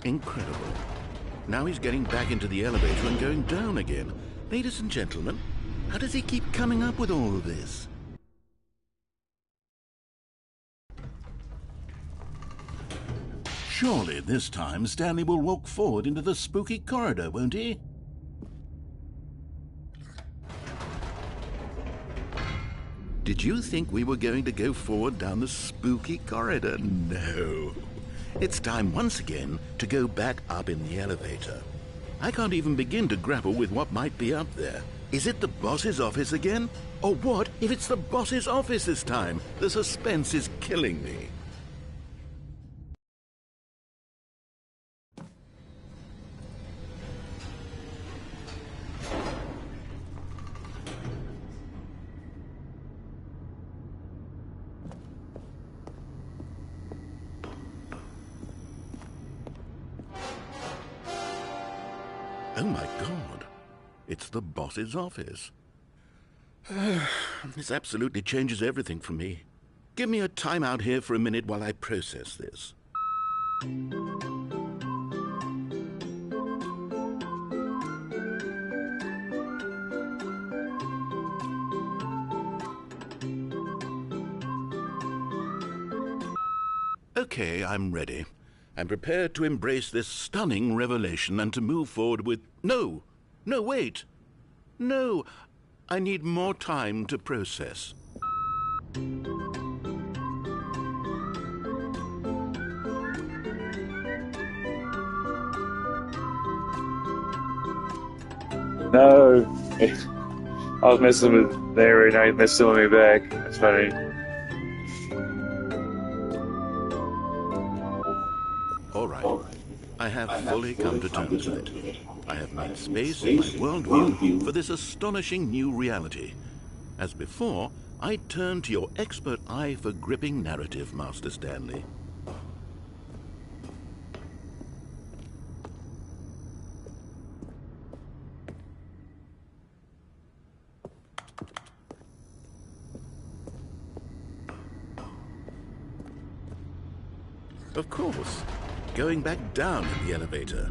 Incredible. Now he's getting back into the elevator and going down again. Ladies and gentlemen, how does he keep coming up with all of this? Surely this time Stanley will walk forward into the spooky corridor, won't he? Did you think we were going to go forward down the spooky corridor? No. It's time once again to go back up in the elevator. I can't even begin to grapple with what might be up there. Is it the boss's office again? Or what if it's the boss's office this time? The suspense is killing me. Oh my God, it's the boss's office. This absolutely changes everything for me. Give me a time out here for a minute while I process this. Okay, I'm ready. I'm prepared to embrace this stunning revelation and to move forward with... No, wait. No, I need more time to process. No. I was messing with there and now he's messing with me back. That's funny. All right. I have fully come to terms with it. I have made space in my worldview for this astonishing new reality. As before, I turn to your expert eye for gripping narrative, Master Stanley. Of course. Going back down in the elevator.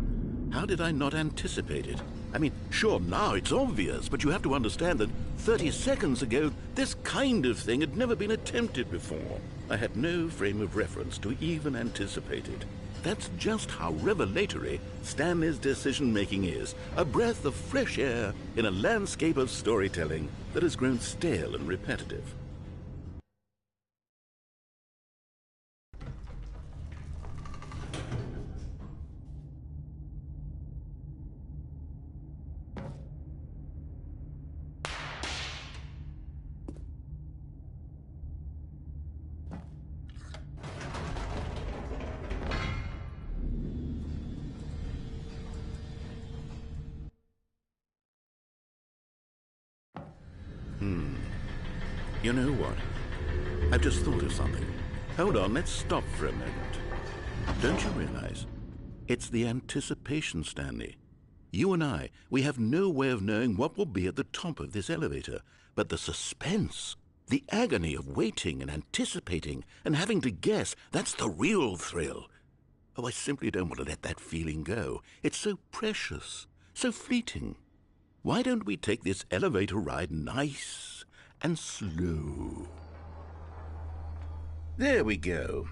How did I not anticipate it? I mean, sure, now it's obvious, but you have to understand that 30 seconds ago, this kind of thing had never been attempted before. I had no frame of reference to even anticipate it. That's just how revelatory Stanley's decision-making is. A breath of fresh air in a landscape of storytelling that has grown stale and repetitive. You know what? I've just thought of something. Hold on, let's stop for a moment. Don't you realize? It's the anticipation, Stanley. You and I, we have no way of knowing what will be at the top of this elevator. But the suspense, the agony of waiting and anticipating and having to guess, that's the real thrill. Oh, I simply don't want to let that feeling go. It's so precious, so fleeting. Why don't we take this elevator ride nice and slow? There we go.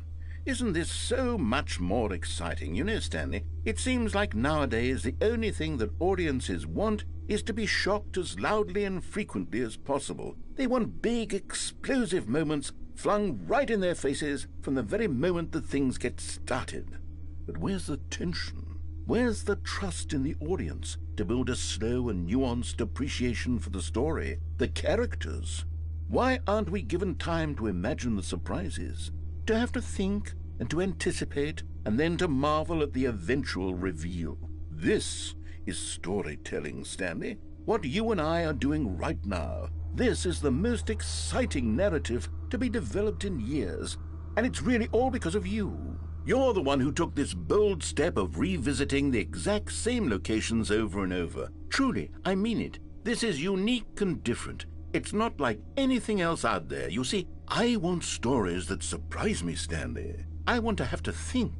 Isn't this so much more exciting? You know, Stanley, it seems like nowadays the only thing that audiences want is to be shocked as loudly and frequently as possible. They want big, explosive moments flung right in their faces from the very moment that things get started. But where's the tension? Where's the trust in the audience to build a slow and nuanced appreciation for the story, the characters? Why aren't we given time to imagine the surprises, to have to think and to anticipate, and then to marvel at the eventual reveal? This is storytelling, Stanley. What you and I are doing right now. This is the most exciting narrative to be developed in years, and it's really all because of you. You're the one who took this bold step of revisiting the exact same locations over and over. Truly, I mean it. This is unique and different. It's not like anything else out there. You see, I want stories that surprise me, Stanley. I want to have to think.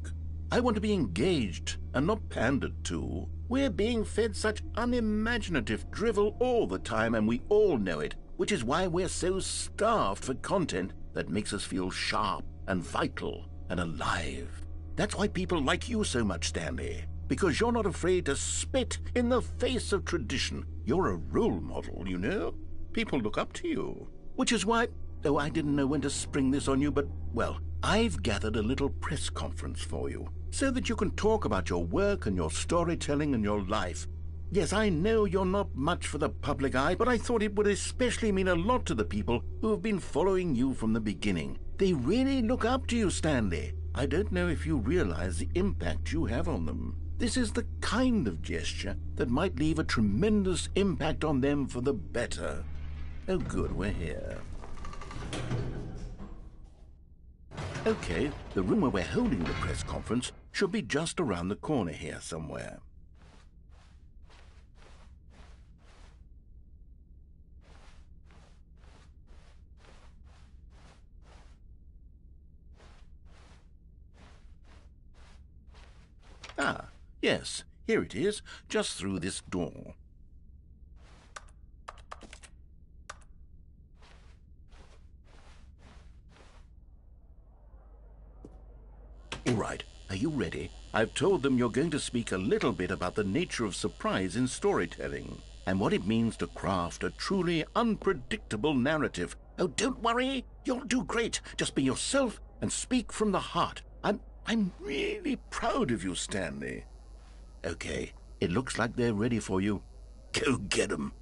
I want to be engaged and not pandered to. We're being fed such unimaginative drivel all the time, and we all know it, which is why we're so starved for content that makes us feel sharp and vital and alive. That's why people like you so much, Stanley, because you're not afraid to spit in the face of tradition. You're a role model, you know? People look up to you. Which is why, oh, I didn't know when to spring this on you, but, well, I've gathered a little press conference for you, so that you can talk about your work and your storytelling and your life. Yes, I know you're not much for the public eye, but I thought it would especially mean a lot to the people who have been following you from the beginning. They really look up to you, Stanley. I don't know if you realize the impact you have on them. This is the kind of gesture that might leave a tremendous impact on them for the better. Oh, good, we're here. Okay, the room where we're holding the press conference should be just around the corner here somewhere. Ah, yes, here it is, just through this door. All right, are you ready? I've told them you're going to speak a little bit about the nature of surprise in storytelling and what it means to craft a truly unpredictable narrative. Oh, don't worry, you'll do great. Just be yourself and speak from the heart. I'm really proud of you, Stanley. Okay, it looks like they're ready for you. Go get 'em.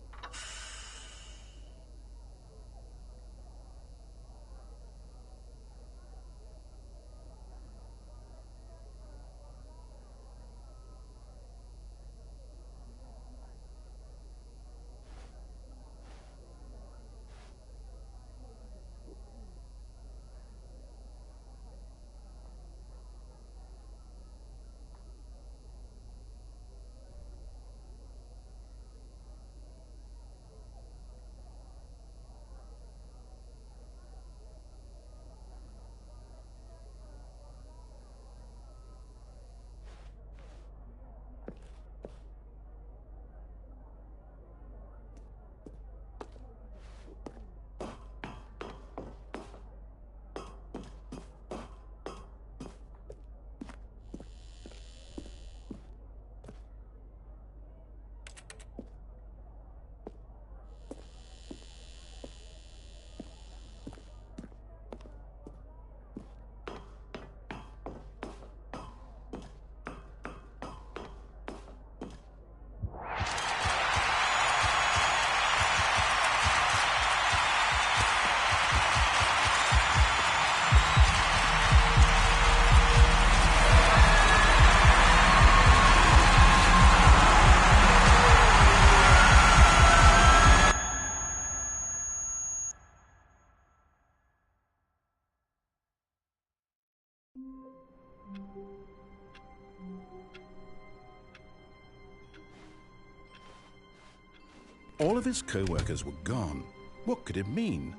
All of his co-workers were gone. What could it mean?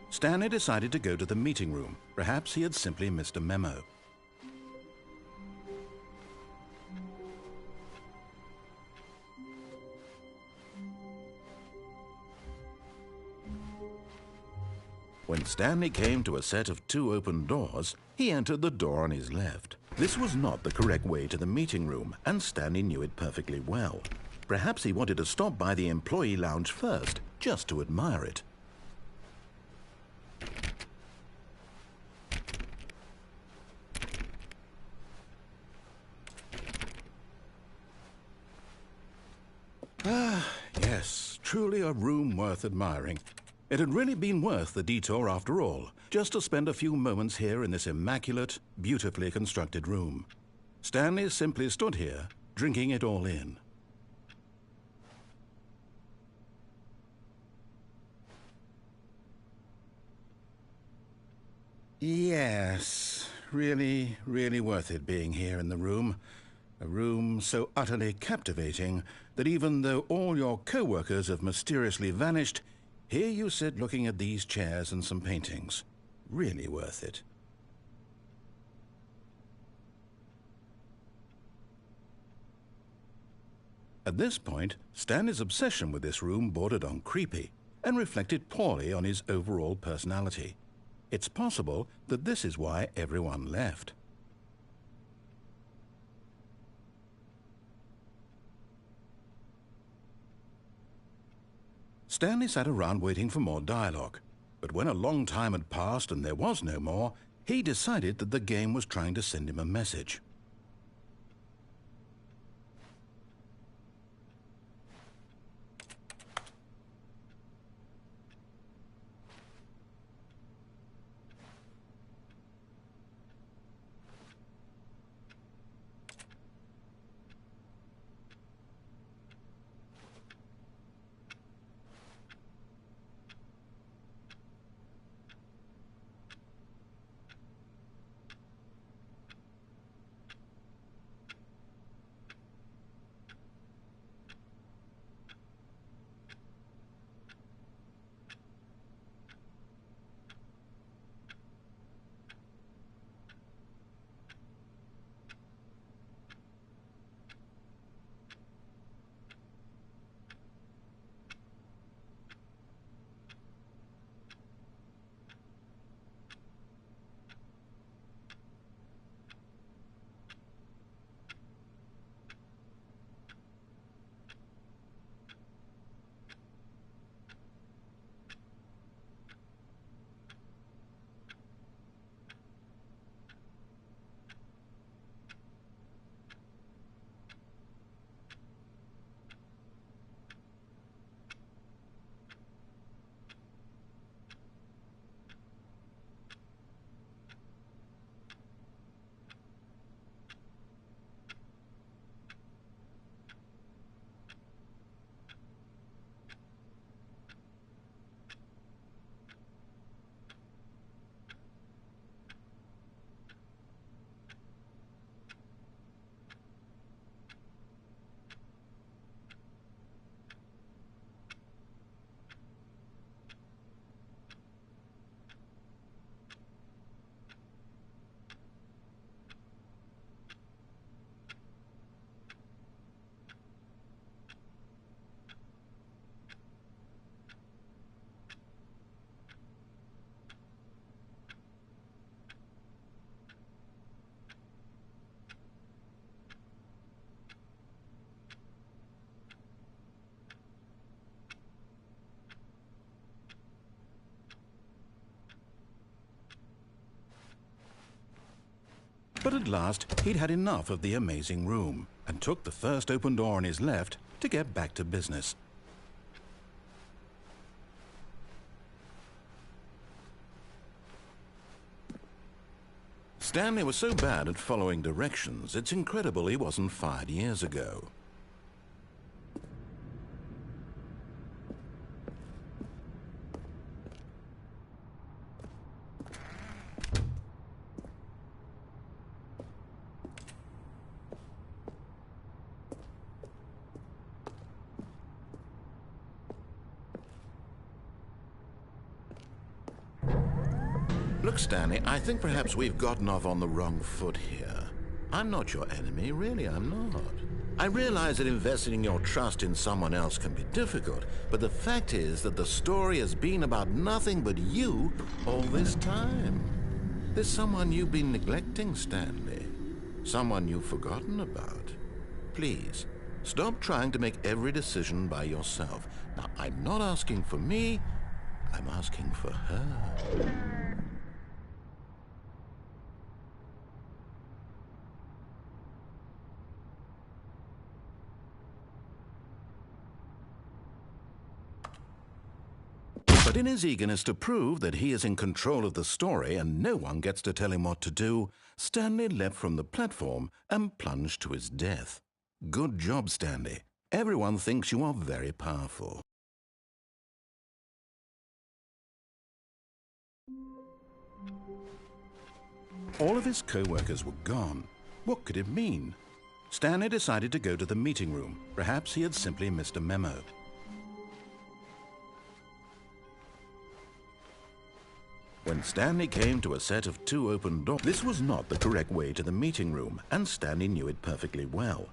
Stanley decided to go to the meeting room. Perhaps he had simply missed a memo. When Stanley came to a set of 2 open doors, he entered the door on his left. This was not the correct way to the meeting room, and Stanley knew it perfectly well. Perhaps he wanted to stop by the employee lounge first, just to admire it. Ah, yes, truly a room worth admiring. It had really been worth the detour after all, just to spend a few moments here in this immaculate, beautifully constructed room. Stanley simply stood here, drinking it all in. Yes, really, really worth it being here in the room. A room so utterly captivating that even though all your co-workers have mysteriously vanished, here you sit looking at these chairs and some paintings. Really worth it. At this point, Stanley's obsession with this room bordered on creepy and reflected poorly on his overall personality. It's possible that this is why everyone left. Stanley sat around waiting for more dialogue, but when a long time had passed and there was no more, he decided that the game was trying to send him a message. But at last, he'd had enough of the amazing room and took the first open door on his left to get back to business. Stanley was so bad at following directions, it's incredible he wasn't fired years ago. Look, Stanley, I think perhaps we've gotten off on the wrong foot here. I'm not your enemy, really, I'm not. I realize that investing your trust in someone else can be difficult, but the fact is that the story has been about nothing but you all this time. There's someone you've been neglecting, Stanley. Someone you've forgotten about. Please, stop trying to make every decision by yourself. Now, I'm not asking for me, I'm asking for her. But in his eagerness to prove that he is in control of the story and no one gets to tell him what to do, Stanley leapt from the platform and plunged to his death. Good job, Stanley. Everyone thinks you are very powerful. All of his co-workers were gone. What could it mean? Stanley decided to go to the meeting room. Perhaps he had simply missed a memo. When Stanley came to a set of 2 open doors, this was not the correct way to the meeting room, and Stanley knew it perfectly well.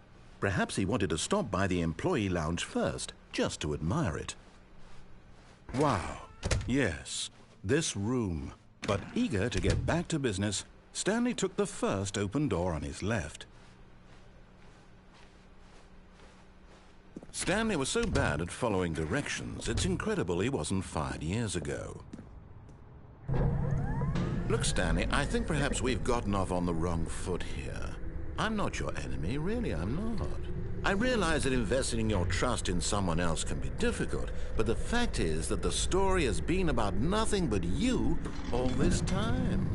Perhaps he wanted to stop by the employee lounge first, just to admire it. Wow, yes, this room. But eager to get back to business, Stanley took the first open door on his left. Stanley was so bad at following directions, it's incredible he wasn't fired years ago. Look, Stanley, I think perhaps we've gotten off on the wrong foot here. I'm not your enemy, really, I'm not. I realize that investing your trust in someone else can be difficult, but the fact is that the story has been about nothing but you all this time.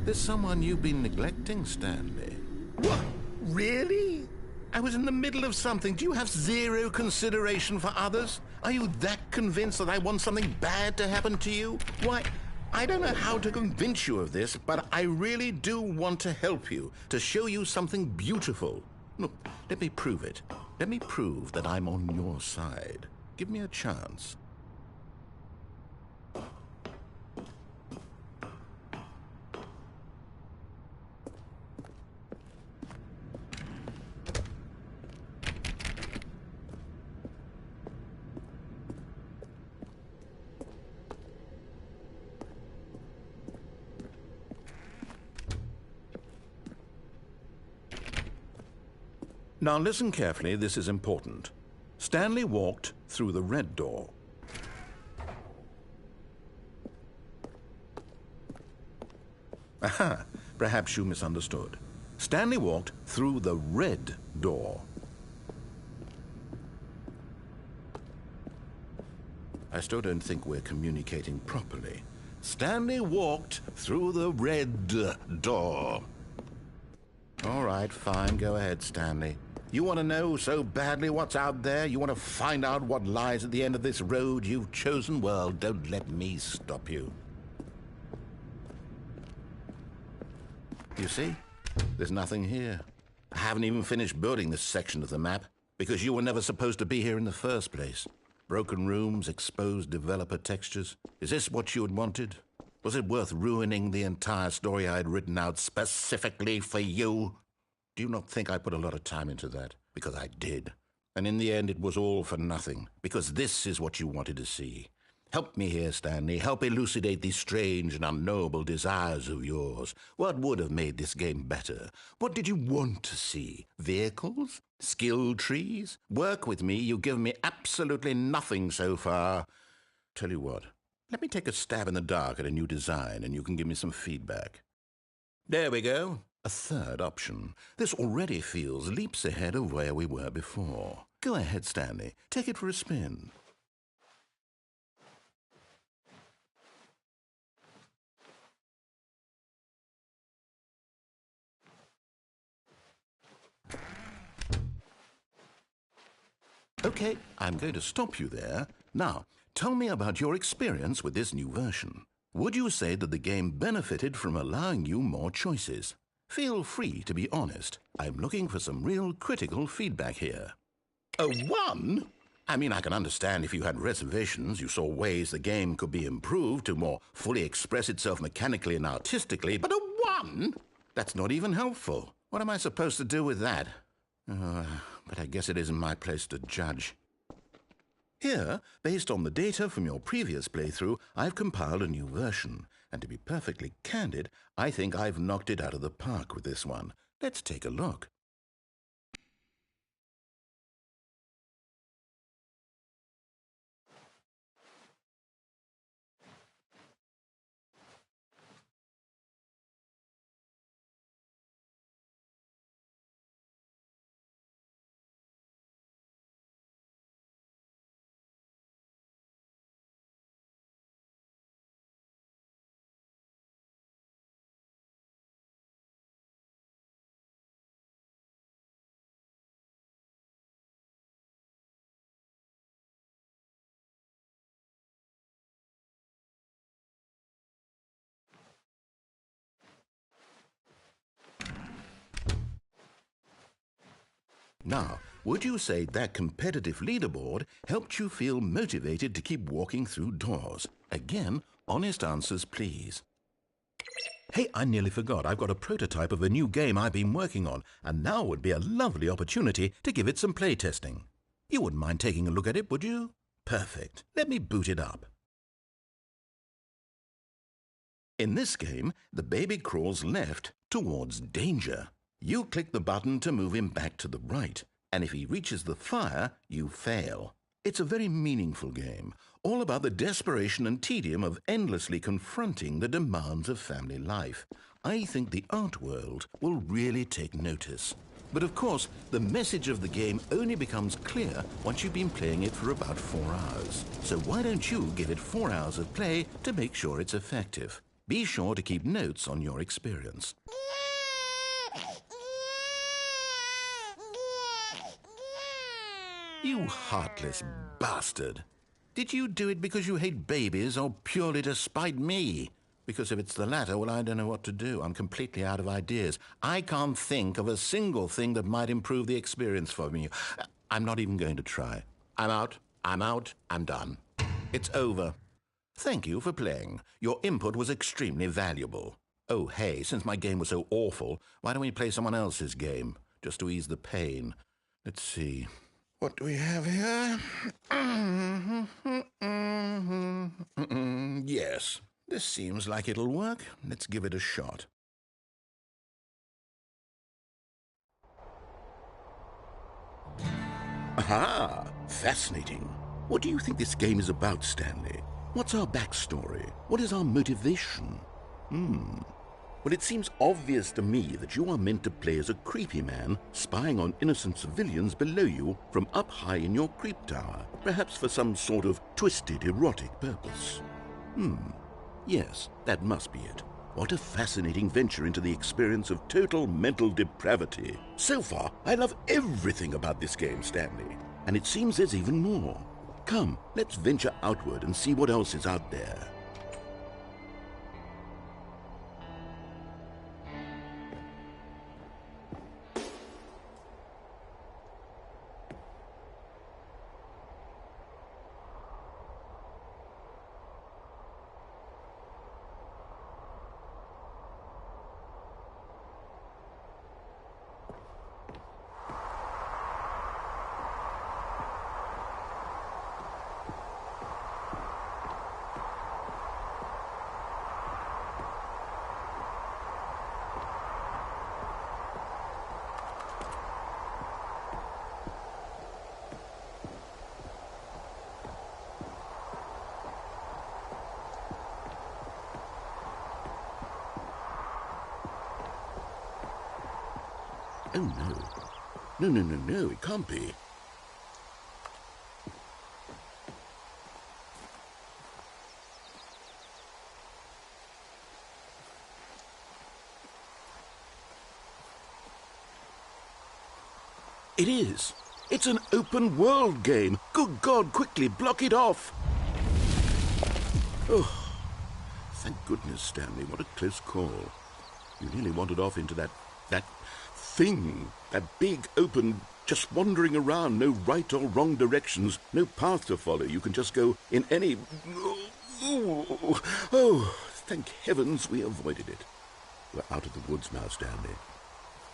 There's someone you've been neglecting, Stanley. What? Really? I was in the middle of something. Do you have zero consideration for others? Are you that convinced that I want something bad to happen to you? Why, I don't know how to convince you of this, but I really do want to help you, to show you something beautiful. Look, let me prove it. Let me prove that I'm on your side. Give me a chance. Now listen carefully, this is important. Stanley walked through the red door. Aha, perhaps you misunderstood. Stanley walked through the red door. I still don't think we're communicating properly. Stanley walked through the red door. All right, fine, go ahead, Stanley. You want to know so badly what's out there? You want to find out what lies at the end of this road you've chosen? Well, don't let me stop you. You see? There's nothing here. I haven't even finished building this section of the map because you were never supposed to be here in the first place. Broken rooms, exposed developer textures. Is this what you had wanted? Was it worth ruining the entire story I had written out specifically for you? Do you not think I put a lot of time into that? Because I did. And in the end, it was all for nothing. Because this is what you wanted to see. Help me here, Stanley. Help elucidate these strange and unknowable desires of yours. What would have made this game better? What did you want to see? Vehicles? Skill trees? Work with me. You've given me absolutely nothing so far. Tell you what. Let me take a stab in the dark at a new design, and you can give me some feedback. There we go. A third option. This already feels leaps ahead of where we were before. Go ahead, Stanley. Take it for a spin. Okay, I'm going to stop you there. Now, tell me about your experience with this new version. Would you say that the game benefited from allowing you more choices? Feel free to be honest. I'm looking for some real critical feedback here. A 1? I mean, I can understand if you had reservations, you saw ways the game could be improved to more fully express itself mechanically and artistically, but a 1? That's not even helpful. What am I supposed to do with that? But I guess it isn't my place to judge. Here, based on the data from your previous playthrough, I've compiled a new version. And to be perfectly candid, I think I've knocked it out of the park with this one. Let's take a look. Now, would you say that competitive leaderboard helped you feel motivated to keep walking through doors? Again, honest answers, please. Hey, I nearly forgot. I've got a prototype of a new game I've been working on, and now would be a lovely opportunity to give it some play testing. You wouldn't mind taking a look at it, would you? Perfect. Let me boot it up. In this game, the baby crawls left towards danger. You click the button to move him back to the right, and if he reaches the fire, you fail. It's a very meaningful game, all about the desperation and tedium of endlessly confronting the demands of family life. I think the art world will really take notice. But of course, the message of the game only becomes clear once you've been playing it for about 4 hours. So why don't you give it 4 hours of play to make sure it's effective? Be sure to keep notes on your experience. You heartless bastard. Did you do it because you hate babies or purely to spite me? Because if it's the latter, well, I don't know what to do. I'm completely out of ideas. I can't think of a single thing that might improve the experience for me. I'm not even going to try. I'm out. I'm done. It's over. Thank you for playing. Your input was extremely valuable. Oh, hey, since my game was so awful, why don't we play someone else's game, just to ease the pain? Let's see. What do we have here? Yes, this seems like it'll work. Let's give it a shot. Aha! Fascinating. What do you think this game is about, Stanley? What's our backstory? What is our motivation? Well, it seems obvious to me that you are meant to play as a creepy man spying on innocent civilians below you from up high in your creep tower, perhaps for some sort of twisted, erotic purpose. Yes, that must be it. What a fascinating venture into the experience of total mental depravity. So far, I love everything about this game, Stanley. And it seems there's even more. Come, let's venture outward and see what else is out there. Oh, no. No, it can't be. It is. It's an open world game. Good God, quickly block it off. Oh, thank goodness, Stanley. What a close call. You nearly wandered off into that thing, that big, open, just wandering around, no right or wrong directions, no path to follow. You can just go in any... Oh, thank heavens we avoided it. We're out of the woods now, Stanley.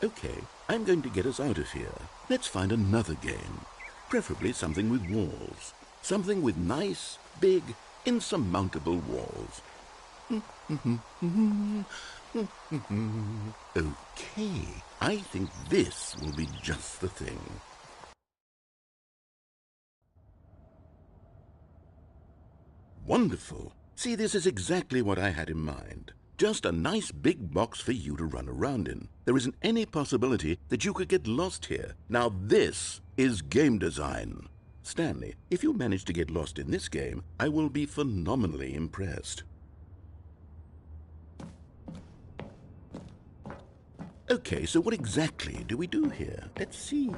Okay, I'm going to get us out of here. Let's find another game. Preferably something with walls. Something with nice, big, insurmountable walls. Okay, I think this will be just the thing. Wonderful. See, this is exactly what I had in mind. Just a nice big box for you to run around in. There isn't any possibility that you could get lost here. Now this is game design. Stanley, if you manage to get lost in this game, I will be phenomenally impressed. Okay, so what exactly do we do here? Let's see.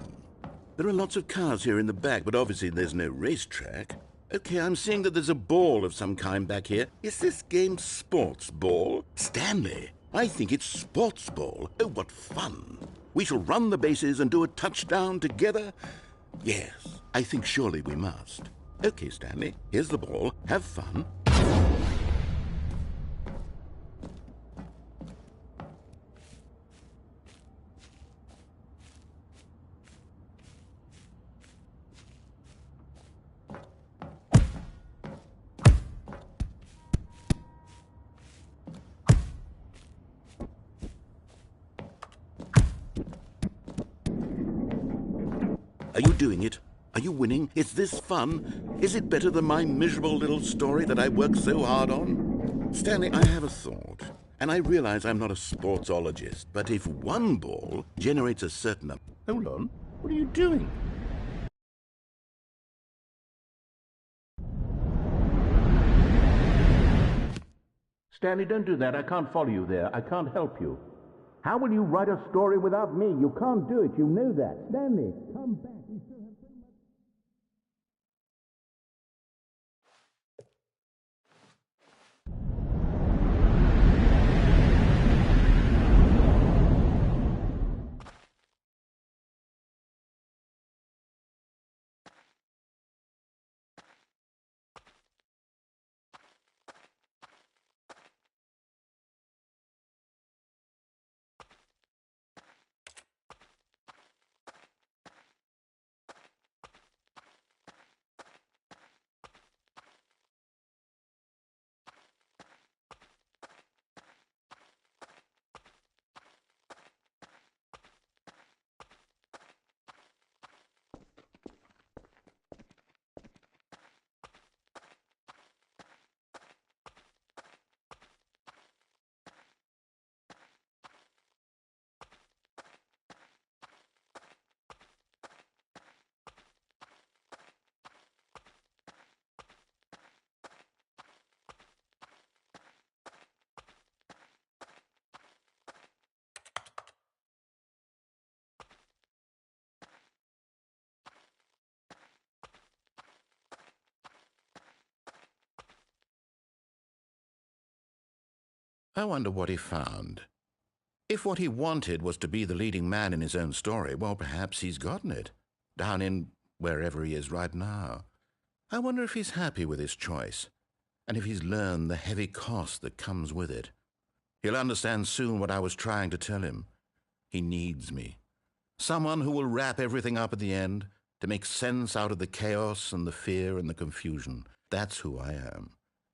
There are lots of cars here in the back, but obviously there's no racetrack. Okay, I'm seeing that there's a ball of some kind back here. Is this game sports ball? Stanley, I think it's sports ball. Oh, what fun. We shall run the bases and do a touchdown together? Yes, I think surely we must. Okay, Stanley, here's the ball. Have fun. Are you doing it? Are you winning? Is this fun? Is it better than my miserable little story that I worked so hard on? Stanley, I have a thought. And I realize I'm not a sportsologist, but if one ball generates a certain... Hold on. What are you doing? Stanley, don't do that. I can't follow you there. I can't help you. How will you write a story without me? You can't do it. You know that. Stanley, come back. We still have so much... I wonder what he found. If what he wanted was to be the leading man in his own story, well, perhaps he's gotten it, down in wherever he is right now. I wonder if he's happy with his choice, and if he's learned the heavy cost that comes with it. He'll understand soon what I was trying to tell him. He needs me. Someone who will wrap everything up at the end, to make sense out of the chaos and the fear and the confusion. That's who I am.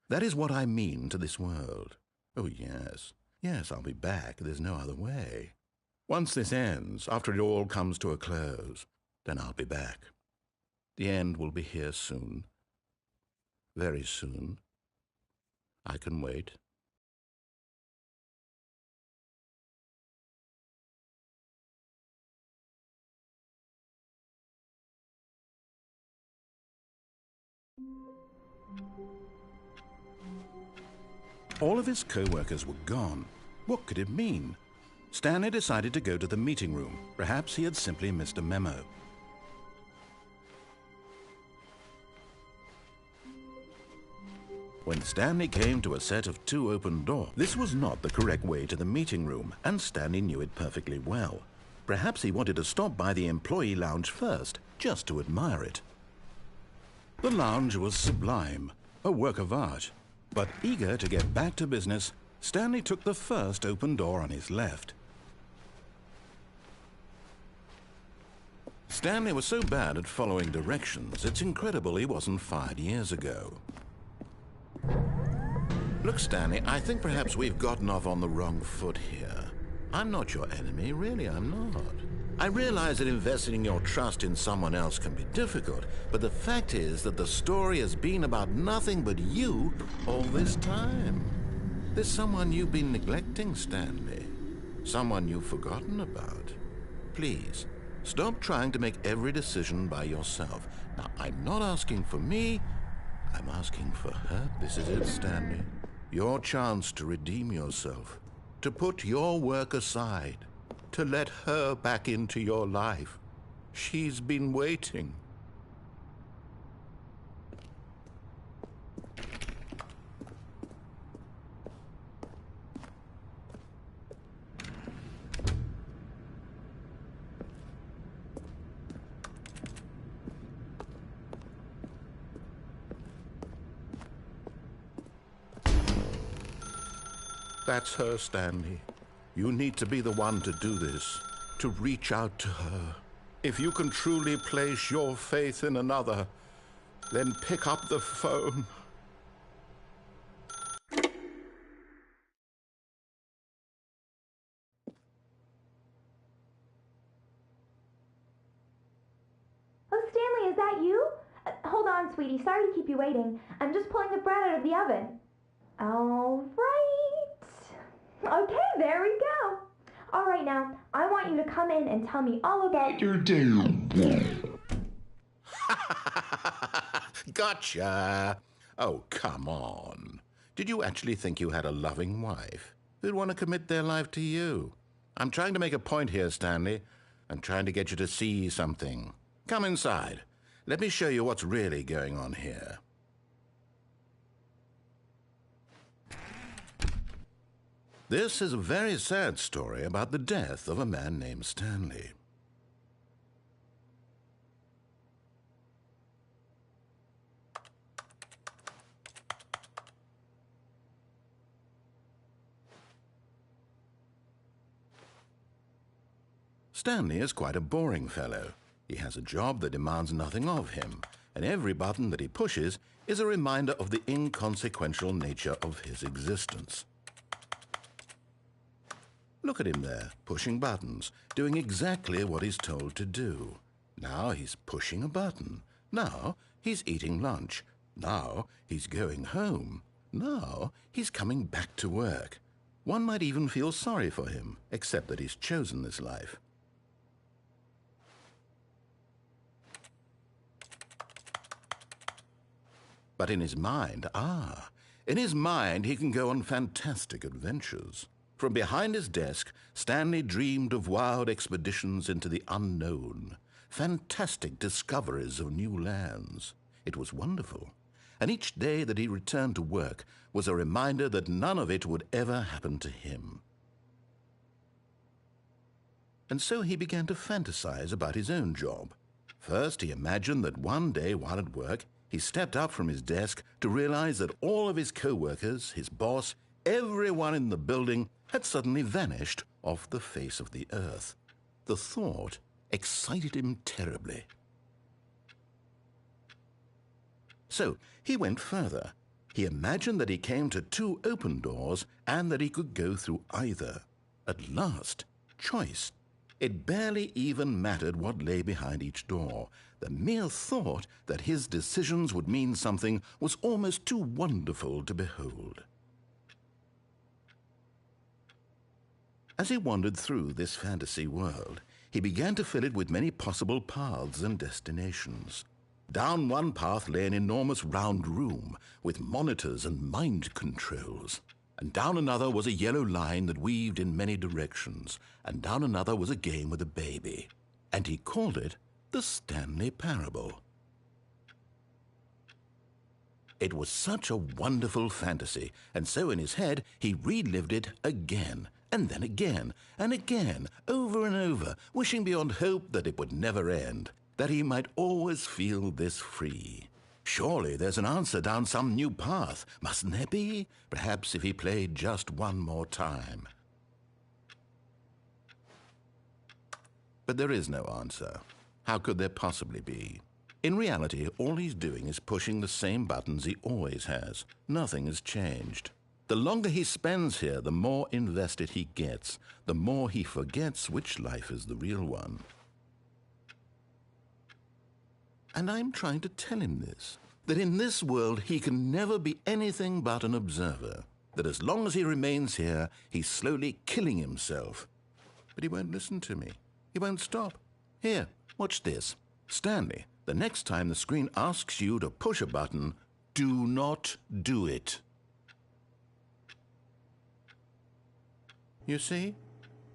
That is what I mean to this world. Oh, yes. Yes, I'll be back. There's no other way. Once this ends, after it all comes to a close, then I'll be back. The end will be here soon. Very soon. I can wait. All of his co-workers were gone. What could it mean? Stanley decided to go to the meeting room. Perhaps he had simply missed a memo. When Stanley came to a set of 2 open doors, this was not the correct way to the meeting room, and Stanley knew it perfectly well. Perhaps he wanted to stop by the employee lounge first, just to admire it. The lounge was sublime, a work of art. But eager to get back to business, Stanley took the first open door on his left. Stanley was so bad at following directions, it's incredible he wasn't fired years ago. Look, Stanley, I think perhaps we've gotten off on the wrong foot here. I'm not your enemy, really, I'm not. I realize that investing your trust in someone else can be difficult, but the fact is that the story has been about nothing but you all this time. There's someone you've been neglecting, Stanley. Someone you've forgotten about. Please, stop trying to make every decision by yourself. Now, I'm not asking for me, I'm asking for her. This is it, Stanley. Your chance to redeem yourself, to put your work aside, to let her back into your life. She's been waiting. That's her, Stanley. You need to be the one to do this, to reach out to her. If you can truly place your faith in another, then pick up the phone. is that you? Hold on, sweetie. Sorry to keep you waiting. I'm just pulling the bread out of the oven. All right. Okay, there we go. All right, now, I want you to come in and tell me all about your day. Gotcha! Oh, come on. Did you actually think you had a loving wife who'd want to commit their life to you? I'm trying to make a point here, Stanley. I'm trying to get you to see something. Come inside. Let me show you what's really going on here. This is a very sad story about the death of a man named Stanley. Stanley is quite a boring fellow. He has a job that demands nothing of him, and every button that he pushes is a reminder of the inconsequential nature of his existence. Look at him there, pushing buttons, doing exactly what he's told to do. Now he's pushing a button. Now he's eating lunch. Now he's going home. Now he's coming back to work. One might even feel sorry for him, except that he's chosen this life. But in his mind, he can go on fantastic adventures. From behind his desk, Stanley dreamed of wild expeditions into the unknown, fantastic discoveries of new lands. It was wonderful, and each day that he returned to work was a reminder that none of it would ever happen to him. And so he began to fantasize about his own job. First, he imagined that one day while at work, he stepped up from his desk to realize that all of his co-workers, his boss, everyone in the building had suddenly vanished off the face of the earth. The thought excited him terribly. So he went further. He imagined that he came to two open doors and that he could go through either. At last, choice. It barely even mattered what lay behind each door. The mere thought that his decisions would mean something was almost too wonderful to behold. As he wandered through this fantasy world, he began to fill it with many possible paths and destinations. Down one path lay an enormous round room with monitors and mind controls. And down another was a yellow line that weaved in many directions, and down another was a game with a baby. And he called it the Stanley Parable. It was such a wonderful fantasy, and so in his head he relived it again, and then again, and again, over and over, wishing beyond hope that it would never end, that he might always feel this free. Surely there's an answer down some new path, mustn't there be? Perhaps if he played just one more time. But there is no answer. How could there possibly be? In reality, all he's doing is pushing the same buttons he always has. Nothing has changed. The longer he spends here, the more invested he gets, the more he forgets which life is the real one. And I'm trying to tell him this, that in this world he can never be anything but an observer, that as long as he remains here, he's slowly killing himself. But he won't listen to me. He won't stop. Here, watch this. Stanley, the next time the screen asks you to push a button, do not do it. You see?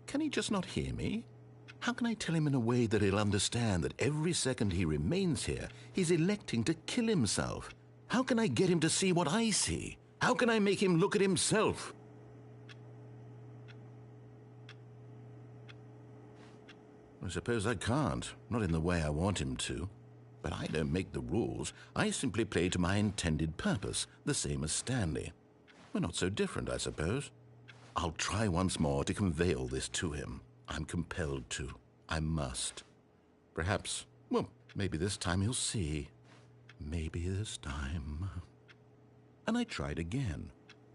Can he just not hear me? How can I tell him in a way that he'll understand that every second he remains here, he's electing to kill himself? How can I get him to see what I see? How can I make him look at himself? I suppose I can't, not in the way I want him to. But I don't make the rules. I simply play to my intended purpose, the same as Stanley. We're not so different, I suppose. I'll try once more to convey all this to him. I'm compelled to. I must. Perhaps, well, maybe this time he'll see. Maybe this time. And I tried again,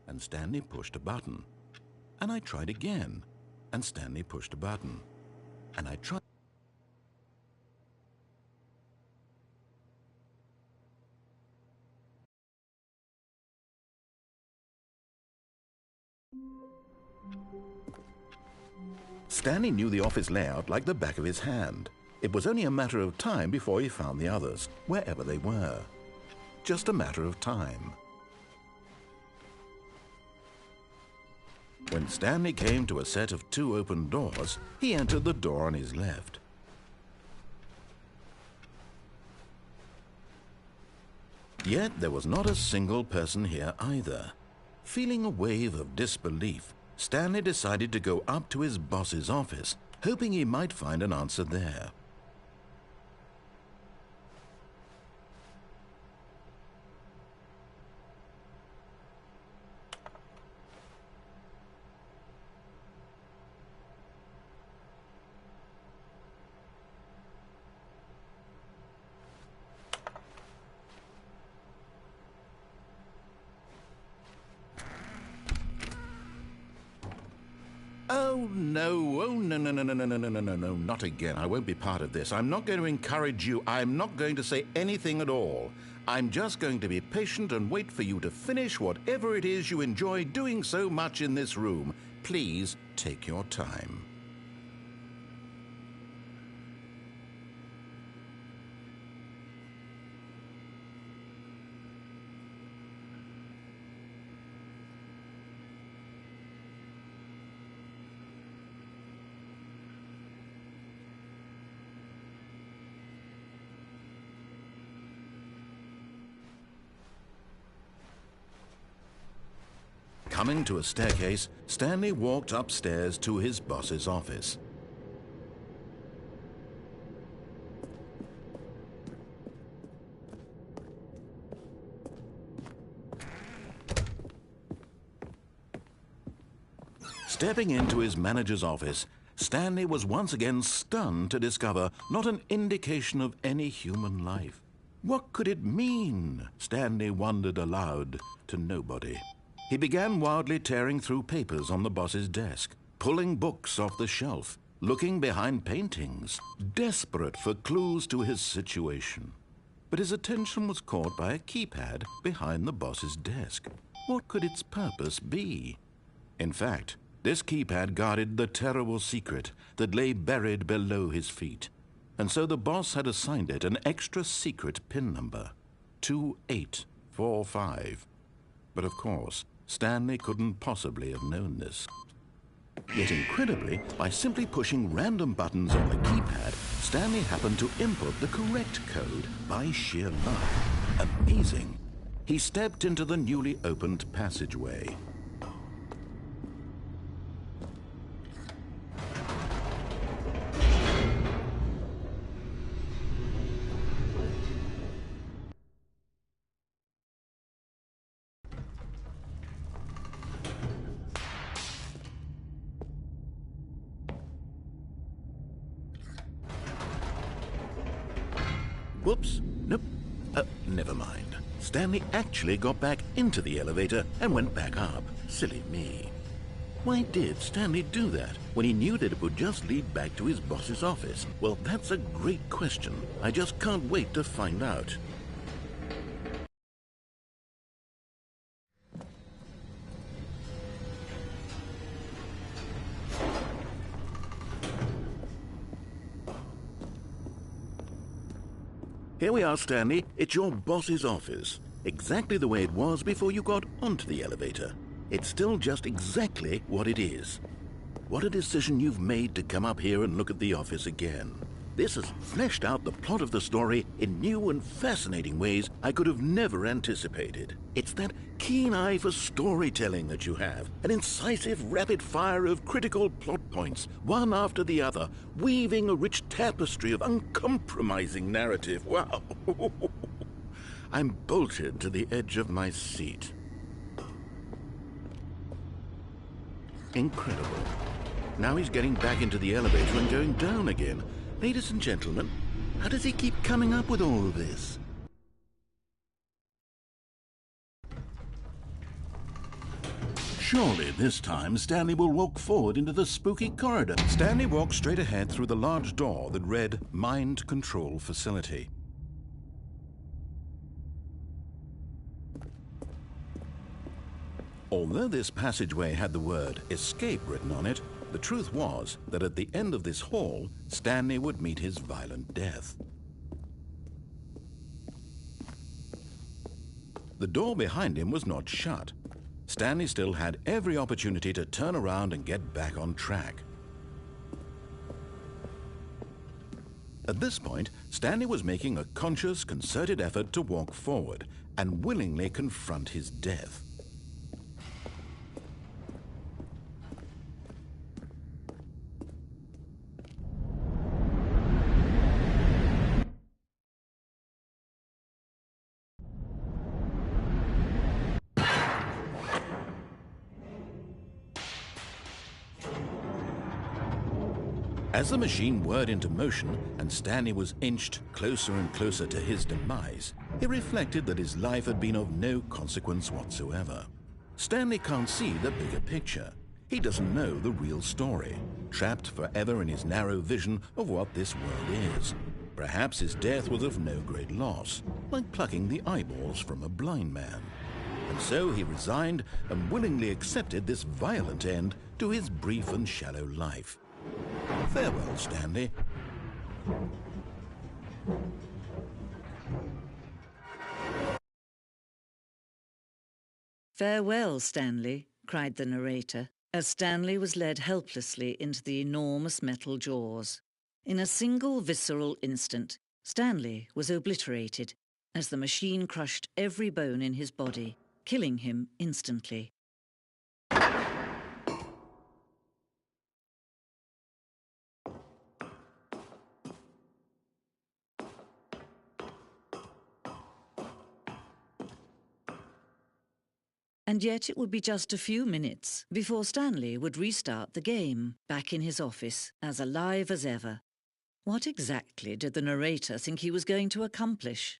and Stanley pushed a button. And I tried again, and Stanley pushed a button. And I tried. Stanley knew the office layout like the back of his hand. It was only a matter of time before he found the others, wherever they were. Just a matter of time. When Stanley came to a set of 2 open doors, he entered the door on his left. Yet there was not a single person here either. Feeling a wave of disbelief, Stanley decided to go up to his boss's office, hoping he might find an answer there. Oh, no. Oh, no, no, no, no, no, no, no, no, no, no, not again. I won't be part of this. I'm not going to encourage you. I'm not going to say anything at all. I'm just going to be patient and wait for you to finish whatever it is you enjoy doing so much in this room. Please take your time. Coming to a staircase, Stanley walked upstairs to his boss's office. Stepping into his manager's office, Stanley was once again stunned to discover not an indication of any human life. What could it mean? Stanley wondered aloud to nobody. He began wildly tearing through papers on the boss's desk, pulling books off the shelf, looking behind paintings, desperate for clues to his situation. But his attention was caught by a keypad behind the boss's desk. What could its purpose be? In fact, this keypad guarded the terrible secret that lay buried below his feet. And so the boss had assigned it an extra secret PIN number, 2845. But of course, Stanley couldn't possibly have known this. Yet incredibly, by simply pushing random buttons on the keypad, Stanley happened to input the correct code by sheer luck. Amazing. He stepped into the newly opened passageway. Whoops. Nope. Never mind. Stanley actually got back into the elevator and went back up. Silly me. Why did Stanley do that when he knew that it would just lead back to his boss's office? Well, that's a great question. I just can't wait to find out. Here we are, Stanley. It's your boss's office. Exactly the way it was before you got onto the elevator. It's still just exactly what it is. What a decision you've made to come up here and look at the office again. This has fleshed out the plot of the story in new and fascinating ways I could have never anticipated. It's that keen eye for storytelling that you have, an incisive rapid fire of critical plot points, one after the other, weaving a rich tapestry of uncompromising narrative. Wow! I'm bolted to the edge of my seat. Incredible. Now he's getting back into the elevator and going down again. Ladies and gentlemen, how does he keep coming up with all of this? Surely this time Stanley will walk forward into the spooky corridor. Stanley walked straight ahead through the large door that read Mind Control Facility. Although this passageway had the word escape written on it, The truth was that at the end of this hall, Stanley would meet his violent death. The door behind him was not shut. Stanley still had every opportunity to turn around and get back on track. At this point, Stanley was making a conscious, concerted effort to walk forward and willingly confront his death. As the machine whirred into motion and Stanley was inched closer and closer to his demise, he reflected that his life had been of no consequence whatsoever. Stanley can't see the bigger picture. He doesn't know the real story, trapped forever in his narrow vision of what this world is. Perhaps his death was of no great loss, like plucking the eyeballs from a blind man. And so he resigned and willingly accepted this violent end to his brief and shallow life. Farewell, Stanley. Farewell, Stanley, cried the narrator, as Stanley was led helplessly into the enormous metal jaws. In a single visceral instant, Stanley was obliterated as the machine crushed every bone in his body, killing him instantly. And yet it would be just a few minutes before Stanley would restart the game, back in his office, as alive as ever. What exactly did the narrator think he was going to accomplish?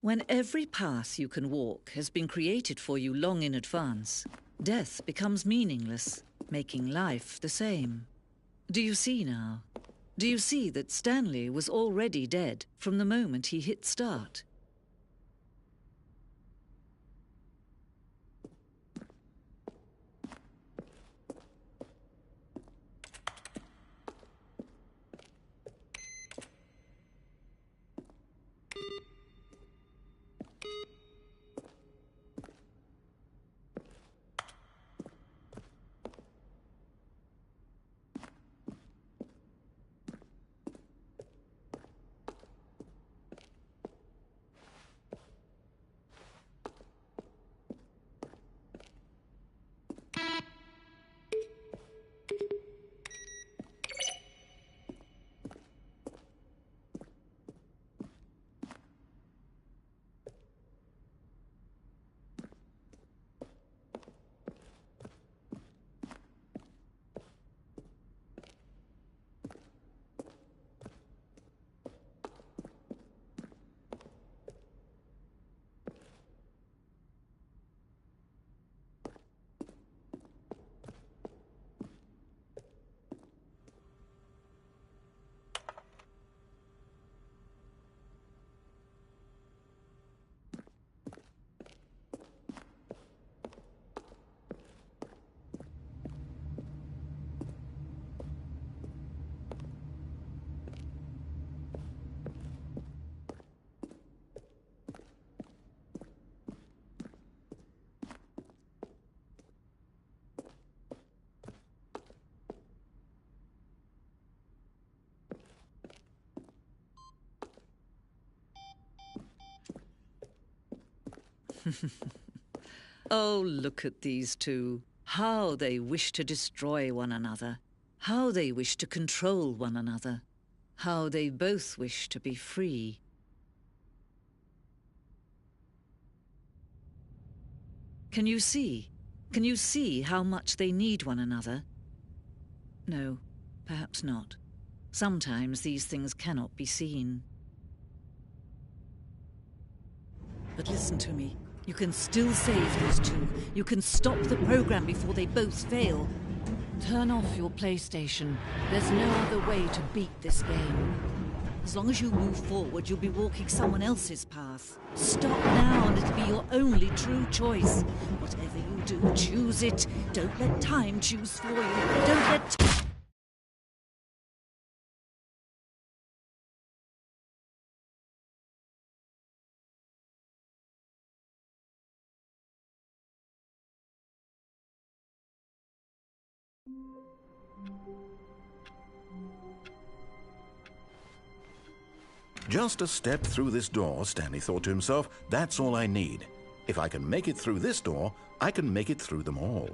When every path you can walk has been created for you long in advance, death becomes meaningless, making life the same. Do you see now? Do you see that Stanley was already dead from the moment he hit start? Oh, look at these two. How they wish to destroy one another. How they wish to control one another. How they both wish to be free. Can you see? Can you see how much they need one another? No, perhaps not. Sometimes these things cannot be seen. But listen to me. You can still save these two. You can stop the program before they both fail. Turn off your PlayStation. There's no other way to beat this game. As long as you move forward, you'll be walking someone else's path. Stop now and it'll be your only true choice. Whatever you do, choose it. Don't let time choose for you. Don't let... Just a step through this door, Stanley thought to himself. That's all I need. If I can make it through this door, I can make it through them all.